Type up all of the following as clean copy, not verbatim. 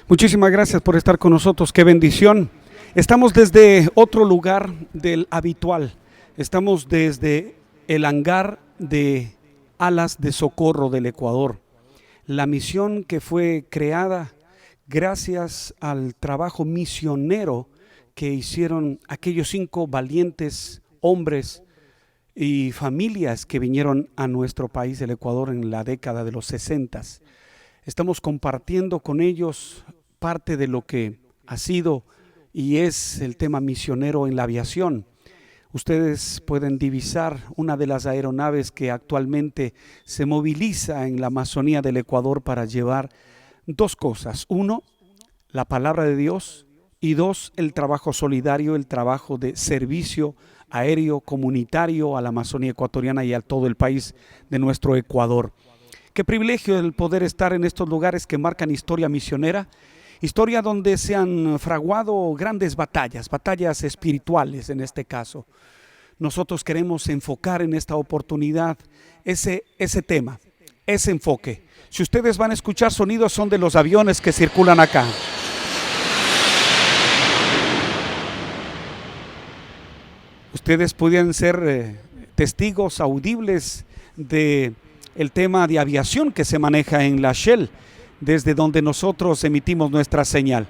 Muchísimas gracias por estar con nosotros, qué bendición. Estamos desde otro lugar del habitual, estamos desde el hangar de Alas de Socorro del Ecuador. La misión que fue creada gracias al trabajo misionero que hicieron aquellos 5 valientes hombres y familias que vinieron a nuestro país, el Ecuador, en la década de los 60. Estamos compartiendo con ellos parte de lo que ha sido y es el tema misionero en la aviación. Ustedes pueden divisar una de las aeronaves que actualmente se moviliza en la Amazonía del Ecuador para llevar 2 cosas. 1, la palabra de Dios, y 2, el trabajo solidario, el trabajo de servicio aéreo comunitario a la Amazonía ecuatoriana y a todo el país de nuestro Ecuador. Qué privilegio el poder estar en estos lugares que marcan historia misionera, historia donde se han fraguado grandes batallas espirituales en este caso. Nosotros queremos enfocar en esta oportunidad ese tema, ese enfoque. Si ustedes van a escuchar sonidos, son de los aviones que circulan acá. Ustedes pueden ser testigos audibles de el tema de aviación que se maneja en la Shell, desde donde nosotros emitimos nuestra señal.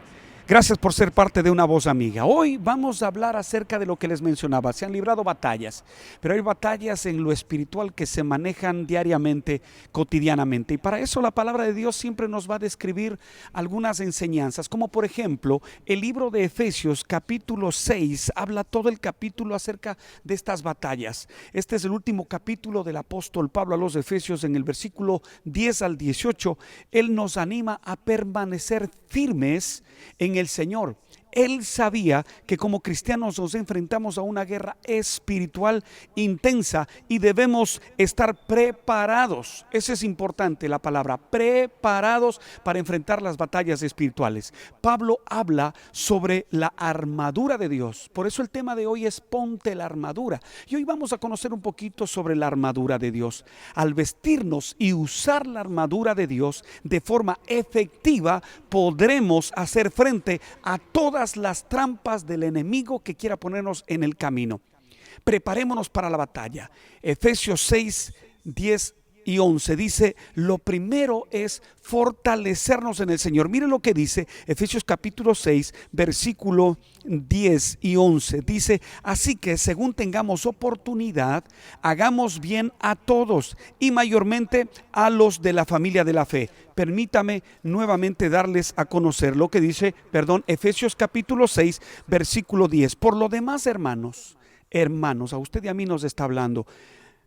Gracias por ser parte de Una Voz Amiga. Hoy vamos a hablar acerca de lo que les mencionaba. Se han librado batallas, pero hay batallas en lo espiritual que se manejan diariamente, cotidianamente. Y para eso la palabra de Dios siempre nos va a describir algunas enseñanzas, como por ejemplo el libro de Efesios capítulo 6, habla todo el capítulo acerca de estas batallas. Este es el último capítulo del apóstol Pablo a los Efesios. En el versículo 10 al 18, él nos anima a permanecer firmes en el Señor. Él sabía que como cristianos nos enfrentamos a una guerra espiritual intensa y debemos estar preparados. Esa es importante la palabra, preparados para enfrentar las batallas espirituales. Pablo habla sobre la armadura de Dios. Por eso el tema de hoy es ponte la armadura. Y hoy vamos a conocer un poquito sobre la armadura de Dios. Al vestirnos y usar la armadura de Dios de forma efectiva, podremos hacer frente a todas las trampas del enemigo que quiera ponernos en el camino. Preparémonos para la batalla. Efesios 6, 10 y 11 dice: lo primero es fortalecernos en el Señor. Miren lo que dice Efesios capítulo 6, versículo 10 y 11. Dice: así que según tengamos oportunidad, hagamos bien a todos y mayormente a los de la familia de la fe. Permítame nuevamente darles a conocer lo que dice, Efesios capítulo 6, versículo 10. Por lo demás, hermanos, a usted y a mí nos está hablando.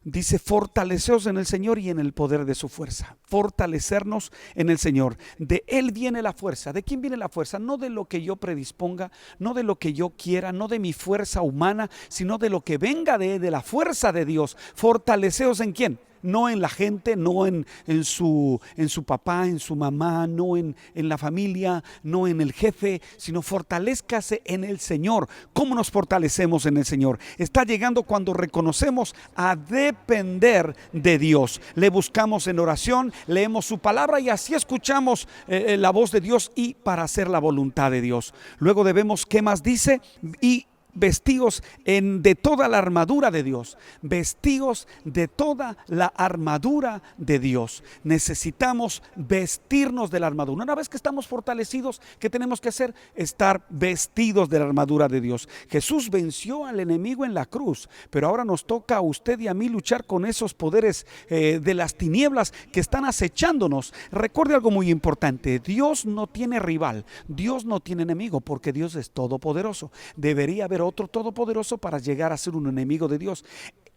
Dice: fortaleceos en el Señor y en el poder de su fuerza. Fortalecernos en el Señor. De Él viene la fuerza. ¿De quién viene la fuerza? No de lo que yo predisponga, no de lo que yo quiera, no de mi fuerza humana, sino de lo que venga de la fuerza de Dios. Fortaleceos ¿en quién? No en la gente, no en su papá, en su mamá, no en la familia, no en el jefe, sino fortalézcase en el Señor. ¿Cómo nos fortalecemos en el Señor? Está llegando cuando reconocemos a depender de Dios. Le buscamos en oración, leemos su palabra y así escuchamos la voz de Dios y para hacer la voluntad de Dios. Luego debemos, ¿qué más dice? Y vestidos de toda la armadura de Dios. Vestidos de toda la armadura de Dios. Necesitamos vestirnos de la armadura. Una vez que estamos fortalecidos, ¿qué tenemos que hacer? Estar vestidos de la armadura de Dios. Jesús venció al enemigo en la cruz, pero ahora nos toca a usted y a mí luchar con esos poderes de las tinieblas que están acechándonos. Recuerde algo muy importante: Dios no tiene rival, Dios no tiene enemigo, porque Dios es todopoderoso. Debería haber otro todopoderoso para llegar a ser un enemigo de Dios.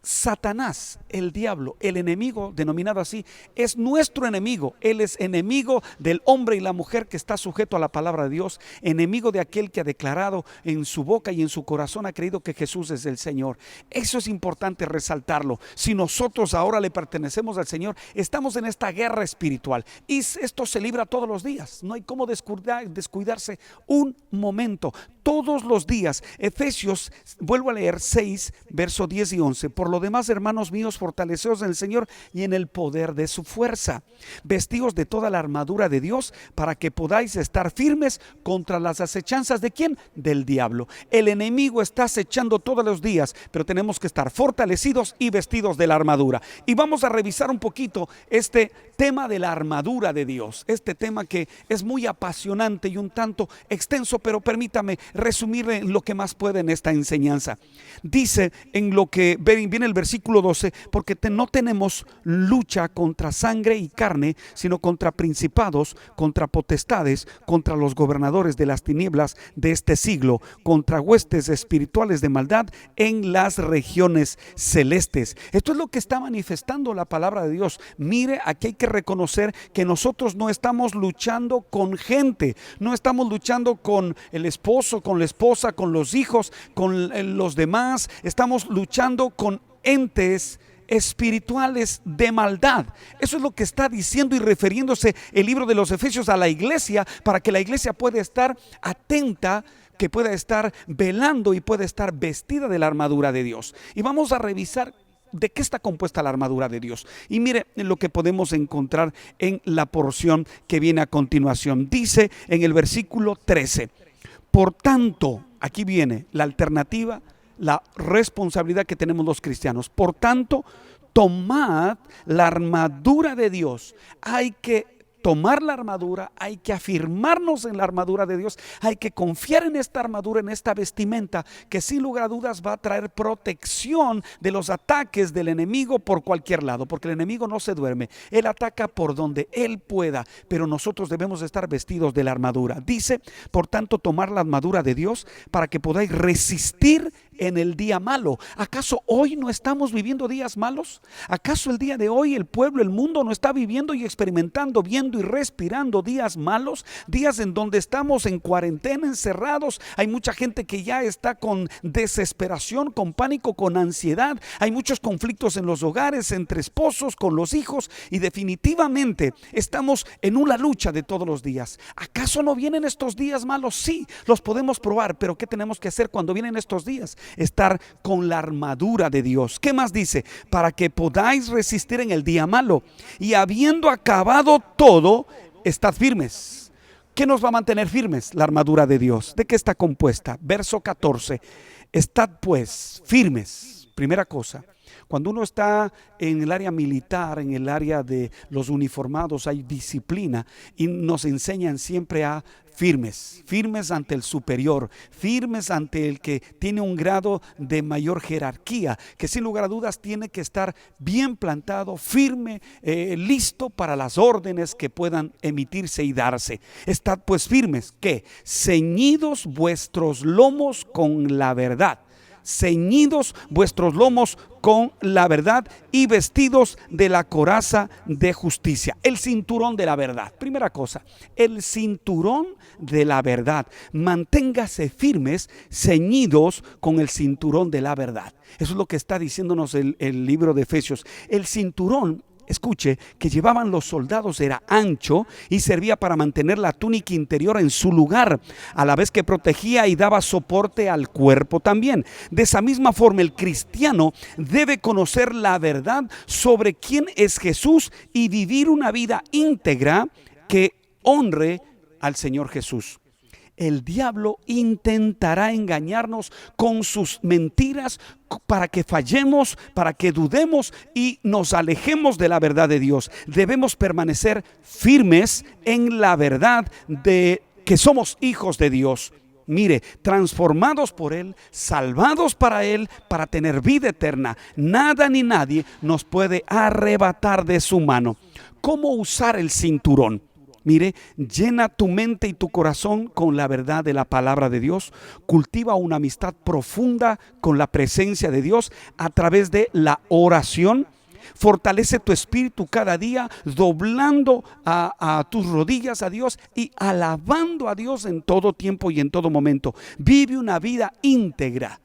Satanás, el diablo, el enemigo denominado así, es nuestro enemigo. Él es enemigo del hombre y la mujer que está sujeto a la palabra de Dios, enemigo de aquel que ha declarado en su boca y en su corazón ha creído que Jesús es el Señor. Eso es importante resaltarlo. Si nosotros ahora le pertenecemos al Señor, estamos en esta guerra espiritual y esto se libra todos los días. No hay cómo descuidarse un momento. Todos los días. Efesios, vuelvo a leer 6, verso 10 y 11. Por lo lo demás, hermanos míos, fortaleceos en el Señor y en el poder de su fuerza. Vestíos de toda la armadura de Dios para que podáis estar firmes contra las acechanzas ¿de quién? Del diablo. El enemigo está acechando todos los días, pero tenemos que estar fortalecidos y vestidos de la armadura. Y vamos a revisar un poquito este tema de la armadura de Dios, este tema que es muy apasionante y un tanto extenso, pero permítame resumirle lo que más puede en esta enseñanza. Dice en lo que viene el versículo 12, porque no tenemos lucha contra sangre y carne, sino contra principados, contra potestades, contra los gobernadores de las tinieblas de este siglo, contra huestes espirituales de maldad en las regiones celestes. Esto es lo que está manifestando la palabra de Dios. Mire, aquí hay que reconocer que nosotros no estamos luchando con gente, no estamos luchando con el esposo, con la esposa, con los hijos, con los demás. Estamos luchando con entes espirituales de maldad. Eso es lo que está diciendo y refiriéndose el libro de los Efesios a la iglesia, para que la iglesia pueda estar atenta, que pueda estar velando y pueda estar vestida de la armadura de Dios. Y vamos a revisar de qué está compuesta la armadura de Dios. Y mire lo que podemos encontrar en la porción que viene a continuación. Dice en el versículo 13, por tanto, aquí viene la alternativa, la responsabilidad que tenemos los cristianos. Por tanto, tomad la armadura de Dios. Hay que tomar la armadura, hay que afirmarnos en la armadura de Dios, hay que confiar en esta armadura, en esta vestimenta, que sin lugar a dudas va a traer protección de los ataques del enemigo por cualquier lado, porque el enemigo no se duerme, él ataca por donde él pueda, pero nosotros debemos estar vestidos de la armadura. Dice, por tanto, tomar la armadura de Dios para que podáis resistir en el día malo. ¿Acaso hoy no estamos viviendo días malos? ¿Acaso el día de hoy el pueblo, el mundo no está viviendo y experimentando, viendo y respirando días malos? Días en donde estamos en cuarentena, encerrados. Hay mucha gente que ya está con desesperación, con pánico, con ansiedad. Hay muchos conflictos en los hogares, entre esposos, con los hijos, y definitivamente estamos en una lucha de todos los días. ¿Acaso no vienen estos días malos? Sí, los podemos probar, pero ¿qué tenemos que hacer cuando vienen estos días? Estar con la armadura de Dios. ¿Qué más dice? Para que podáis resistir en el día malo, y habiendo acabado todo, estad firmes. ¿Qué nos va a mantener firmes? La armadura de Dios. ¿De qué está compuesta? Verso 14. Estad pues firmes. Primera cosa, cuando uno está en el área militar, en el área de los uniformados, hay disciplina y nos enseñan siempre a firmes ante el superior, firmes ante el que tiene un grado de mayor jerarquía, que sin lugar a dudas tiene que estar bien plantado, firme, listo para las órdenes que puedan emitirse y darse. Estad pues firmes, ¿qué? Ceñidos vuestros lomos con la verdad. Ceñidos vuestros lomos con la verdad y vestidos de la coraza de justicia. El cinturón de la verdad. Primera cosa, el cinturón de la verdad. Manténgase firmes, ceñidos con el cinturón de la verdad. Eso es lo que está diciéndonos el libro de Efesios. El cinturón, escuche, que llevaban los soldados era ancho y servía para mantener la túnica interior en su lugar, a la vez que protegía y daba soporte al cuerpo también. De esa misma forma, el cristiano debe conocer la verdad sobre quién es Jesús y vivir una vida íntegra que honre al Señor Jesús. El diablo intentará engañarnos con sus mentiras para que fallemos, para que dudemos y nos alejemos de la verdad de Dios. Debemos permanecer firmes en la verdad de que somos hijos de Dios. Mire, transformados por Él, salvados para Él, para tener vida eterna. Nada ni nadie nos puede arrebatar de su mano. ¿Cómo usar el cinturón? Mire, llena tu mente y tu corazón con la verdad de la palabra de Dios. Cultiva una amistad profunda con la presencia de Dios a través de la oración. Fortalece tu espíritu cada día, doblando a tus rodillas a Dios y alabando a Dios en todo tiempo y en todo momento. Vive una vida íntegra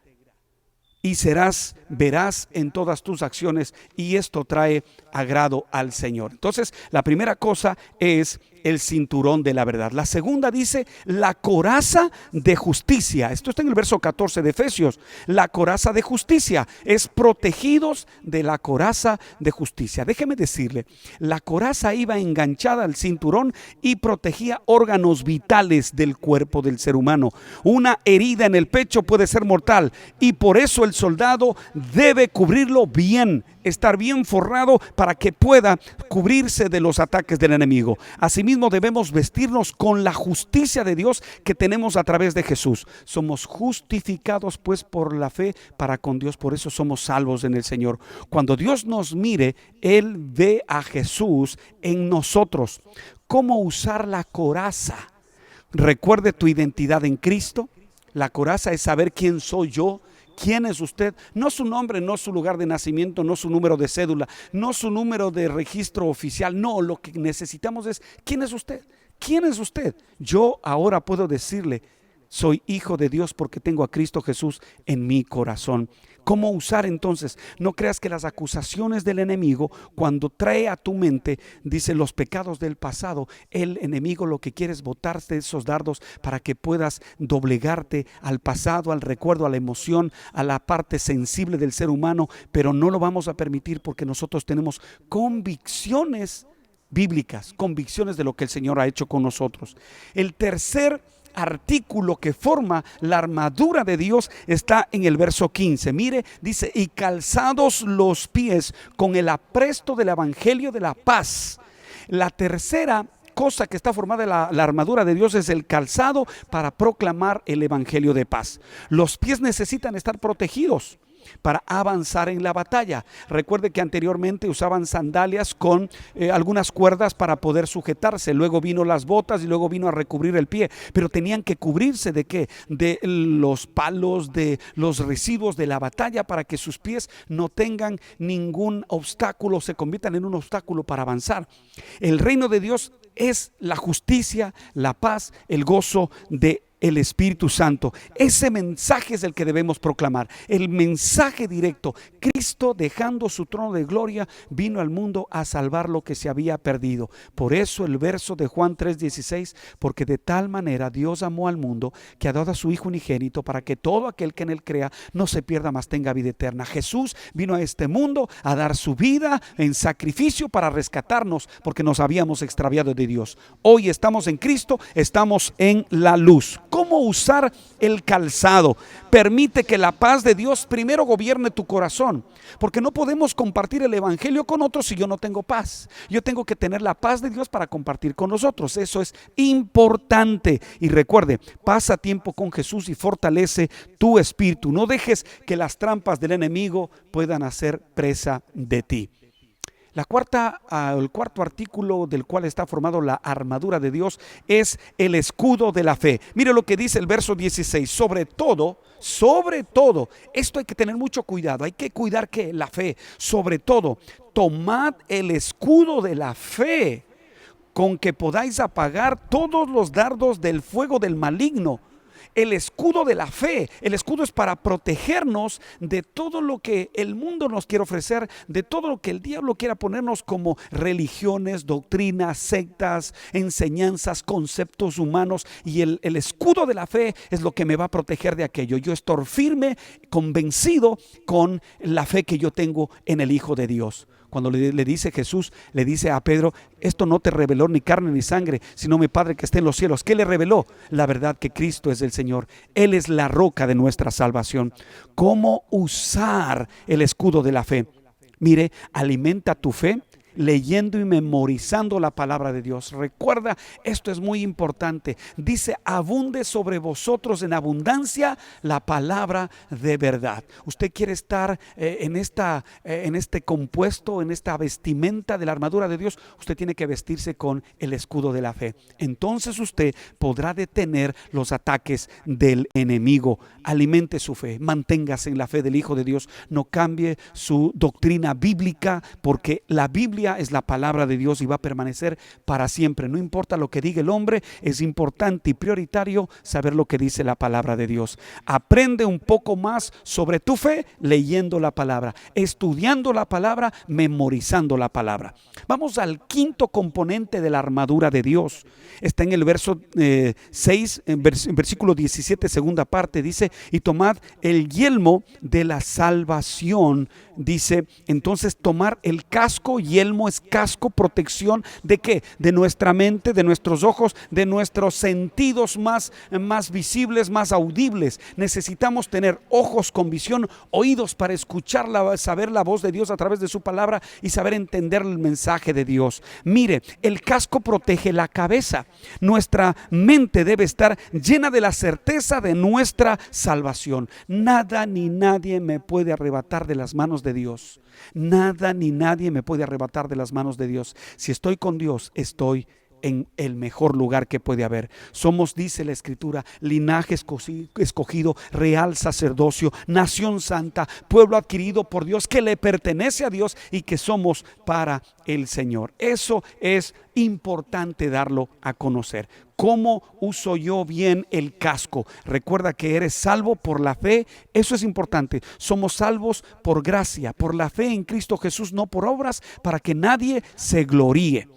y serás veraz en todas tus acciones, y esto trae agrado al Señor. Entonces, la primera cosa es el cinturón de la verdad. La segunda dice la coraza de justicia. Esto está en el verso 14 de Efesios. La coraza de justicia es protegidos de la coraza de justicia. Déjeme decirle, la coraza iba enganchada al cinturón y protegía órganos vitales del cuerpo del ser humano. Una herida en el pecho puede ser mortal y por eso el soldado debe cubrirlo bien, estar bien forrado para que pueda cubrirse de los ataques del enemigo. Asimismo debemos vestirnos con la justicia de Dios que tenemos a través de Jesús. Somos justificados pues por la fe para con Dios, por eso somos salvos en el Señor. Cuando Dios nos mire, Él ve a Jesús en nosotros. ¿Cómo usar la coraza? Recuerde tu identidad en Cristo. La coraza es saber quién soy yo. ¿Quién es usted? No su nombre, no su lugar de nacimiento, no su número de cédula, no su número de registro oficial. No, lo que necesitamos es ¿quién es usted? ¿Quién es usted? Yo ahora puedo decirle, soy hijo de Dios porque tengo a Cristo Jesús en mi corazón. ¿Cómo usar entonces? No creas que las acusaciones del enemigo, cuando trae a tu mente, dice los pecados del pasado, el enemigo lo que quiere es botarte esos dardos para que puedas doblegarte al pasado, al recuerdo, a la emoción, a la parte sensible del ser humano, pero no lo vamos a permitir porque nosotros tenemos convicciones bíblicas, convicciones de lo que el Señor ha hecho con nosotros. El tercer artículo que forma la armadura de Dios está en el verso 15. Mire, dice, y calzados los pies con el apresto del evangelio de la paz. La tercera cosa que está formada la armadura de Dios es el calzado para proclamar el evangelio de paz. Los pies necesitan estar protegidos para avanzar en la batalla. Recuerde que anteriormente usaban sandalias con algunas cuerdas para poder sujetarse. Luego vino las botas y luego vino a recubrir el pie. Pero tenían que cubrirse ¿de qué? De los palos, de los residuos de la batalla para que sus pies no tengan ningún obstáculo, se conviertan en un obstáculo para avanzar. El reino de Dios es la justicia, la paz, el gozo de el Espíritu Santo. Ese mensaje es el que debemos proclamar, el mensaje directo. Cristo, dejando su trono de gloria, vino al mundo a salvar lo que se había perdido. Por eso el verso de Juan 3:16, porque de tal manera Dios amó al mundo que ha dado a su Hijo unigénito para que todo aquel que en él crea no se pierda, mas tenga vida eterna. Jesús vino a este mundo a dar su vida en sacrificio para rescatarnos porque nos habíamos extraviado de Dios. Hoy estamos en Cristo, estamos en la luz. ¿Cómo usar el calzado? Permite que la paz de Dios primero gobierne tu corazón, porque no podemos compartir el evangelio con otros si yo no tengo paz. Yo tengo que tener la paz de Dios para compartir con nosotros. Eso es importante. Y recuerde, pasa tiempo con Jesús y fortalece tu espíritu. No dejes que las trampas del enemigo puedan hacer presa de ti. El cuarto artículo del cual está formado la armadura de Dios es el escudo de la fe. Mire lo que dice el verso 16, sobre todo, esto hay que tener mucho cuidado, hay que cuidar que la fe, sobre todo, tomad el escudo de la fe, con que podáis apagar todos los dardos del fuego del maligno. El escudo de la fe, el escudo es para protegernos de todo lo que el mundo nos quiere ofrecer, de todo lo que el diablo quiera ponernos como religiones, doctrinas, sectas, enseñanzas, conceptos humanos. Y el escudo de la fe es lo que me va a proteger de aquello. Yo estoy firme, convencido con la fe que yo tengo en el Hijo de Dios. Cuando le dice Jesús, le dice a Pedro, esto no te reveló ni carne ni sangre, sino mi Padre que está en los cielos. ¿Qué le reveló? La verdad que Cristo es el Señor. Él es la roca de nuestra salvación. ¿Cómo usar el escudo de la fe? Mire, alimenta tu fe leyendo y memorizando la palabra de Dios. Recuerda, esto es muy importante. Dice, abunde sobre vosotros en abundancia la palabra de verdad. Usted quiere estar en este compuesto, en esta vestimenta de la armadura de Dios. Usted tiene que vestirse con el escudo de la fe. Entonces usted podrá detener los ataques del enemigo. Alimente su fe, manténgase en la fe del Hijo de Dios. No cambie su doctrina bíblica, porque la Biblia Biblia es la palabra de Dios y va a permanecer para siempre. No importa lo que diga el hombre, es importante y prioritario saber lo que dice la palabra de Dios. Aprende un poco más sobre tu fe leyendo la palabra, estudiando la palabra, memorizando la palabra. Vamos al quinto componente de la armadura de Dios. Está en el verso 6, en versículo 17, segunda parte, dice: y tomad el yelmo de la salvación. Dice, entonces tomar el casco. Yelmo es casco, protección ¿de qué? De nuestra mente, de nuestros ojos, de nuestros sentidos más visibles, más audibles. Necesitamos tener ojos con visión, oídos para escucharla, saber la voz de Dios a través de su palabra y saber entender el mensaje de Dios. Mire, el casco protege la cabeza. Nuestra mente debe estar llena de la certeza de nuestra salvación. Nada ni nadie me puede arrebatar de las manos de Dios. Nada ni nadie me puede arrebatar de las manos de Dios. Si estoy con Dios, estoy en el mejor lugar que puede haber. Somos, dice la Escritura, linaje escogido, real sacerdocio, nación santa, pueblo adquirido por Dios, que le pertenece a Dios y que somos para el Señor. Eso es importante darlo a conocer. ¿Cómo uso yo bien el casco? Recuerda que eres salvo por la fe. Eso es importante. Somos salvos por gracia, por la fe en Cristo Jesús, no por obras, para que nadie se gloríe.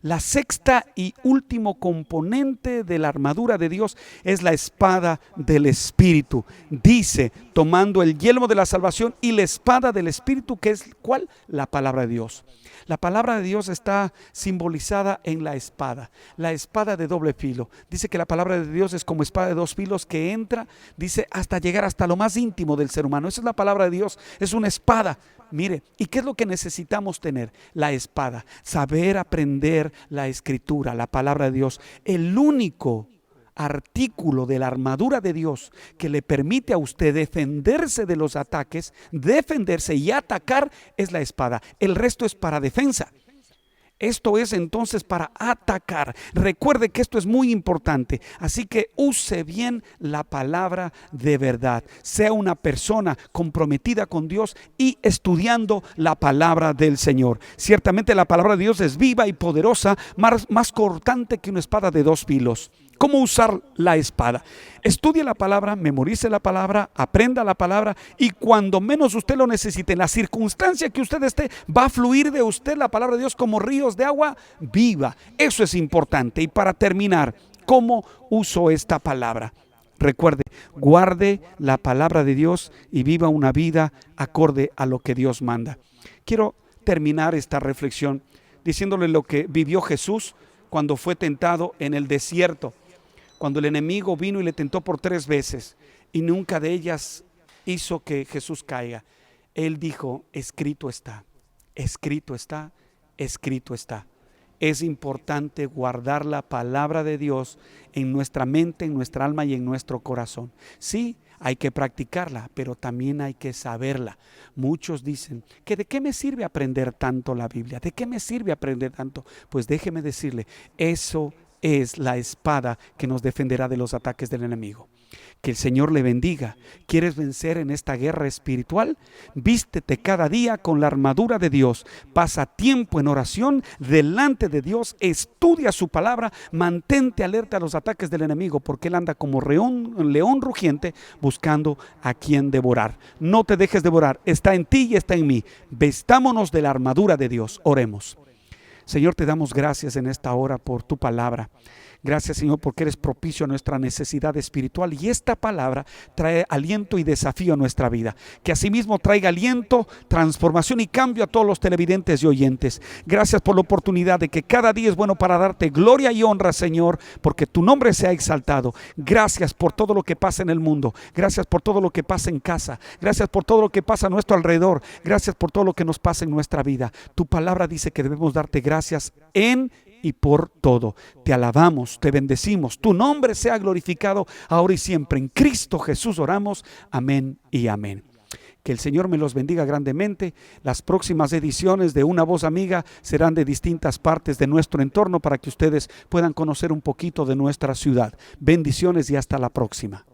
La sexta y último componente de la armadura de Dios es la espada del Espíritu. Dice, tomando el yelmo de la salvación y la espada del Espíritu, que es ¿cuál? La palabra de Dios. La palabra de Dios está simbolizada en la espada de doble filo. Dice que la palabra de Dios es como espada de dos filos que entra, dice, hasta llegar hasta lo más íntimo del ser humano. Esa es la palabra de Dios, es una espada. Mire, ¿y qué es lo que necesitamos tener? La espada, saber aprender la Escritura, la palabra de Dios. El único artículo de la armadura de Dios que le permite a usted defenderse de los ataques, defenderse y atacar, es la espada. El resto es para defensa. Esto es entonces para atacar. Recuerde que esto es muy importante. Así que use bien la palabra de verdad. Sea una persona comprometida con Dios y estudiando la palabra del Señor. Ciertamente la palabra de Dios es viva y poderosa, más cortante que una espada de dos filos. ¿Cómo usar la espada? Estudie la palabra, memorice la palabra, aprenda la palabra y cuando menos usted lo necesite, en la circunstancia que usted esté, va a fluir de usted la palabra de Dios como ríos de agua viva. Eso es importante. Y para terminar, ¿cómo uso esta palabra? Recuerde, guarde la palabra de Dios y viva una vida acorde a lo que Dios manda. Quiero terminar esta reflexión diciéndole lo que vivió Jesús cuando fue tentado en el desierto. Cuando el enemigo vino y le tentó por 3 veces y nunca de ellas hizo que Jesús caiga. Él dijo, escrito está, escrito está, escrito está. Es importante guardar la palabra de Dios en nuestra mente, en nuestra alma y en nuestro corazón. Sí, hay que practicarla, pero también hay que saberla. Muchos dicen que ¿de qué me sirve aprender tanto la Biblia? ¿De qué me sirve aprender tanto? Pues déjeme decirle, eso es la espada que nos defenderá de los ataques del enemigo. Que el Señor le bendiga. ¿Quieres vencer en esta guerra espiritual? Vístete cada día con la armadura de Dios. Pasa tiempo en oración delante de Dios. Estudia su palabra. Mantente alerta a los ataques del enemigo porque él anda como león rugiente buscando a quien devorar. No te dejes devorar. Está en ti y está en mí. Vestámonos de la armadura de Dios. Oremos. Señor, te damos gracias en esta hora por tu palabra. Gracias, Señor, porque eres propicio a nuestra necesidad espiritual y esta palabra trae aliento y desafío a nuestra vida. Que asimismo traiga aliento, transformación y cambio a todos los televidentes y oyentes. Gracias por la oportunidad de que cada día es bueno para darte gloria y honra, Señor, porque tu nombre sea exaltado. Gracias por todo lo que pasa en el mundo. Gracias por todo lo que pasa en casa. Gracias por todo lo que pasa a nuestro alrededor. Gracias por todo lo que nos pasa en nuestra vida. Tu palabra dice que debemos darte gracias en y por todo. Te alabamos, te bendecimos. Tu nombre sea glorificado ahora y siempre. En Cristo Jesús oramos. Amén y amén. Que el Señor me los bendiga grandemente. Las próximas ediciones de Una Voz Amiga serán de distintas partes de nuestro entorno para que ustedes puedan conocer un poquito de nuestra ciudad. Bendiciones y hasta la próxima.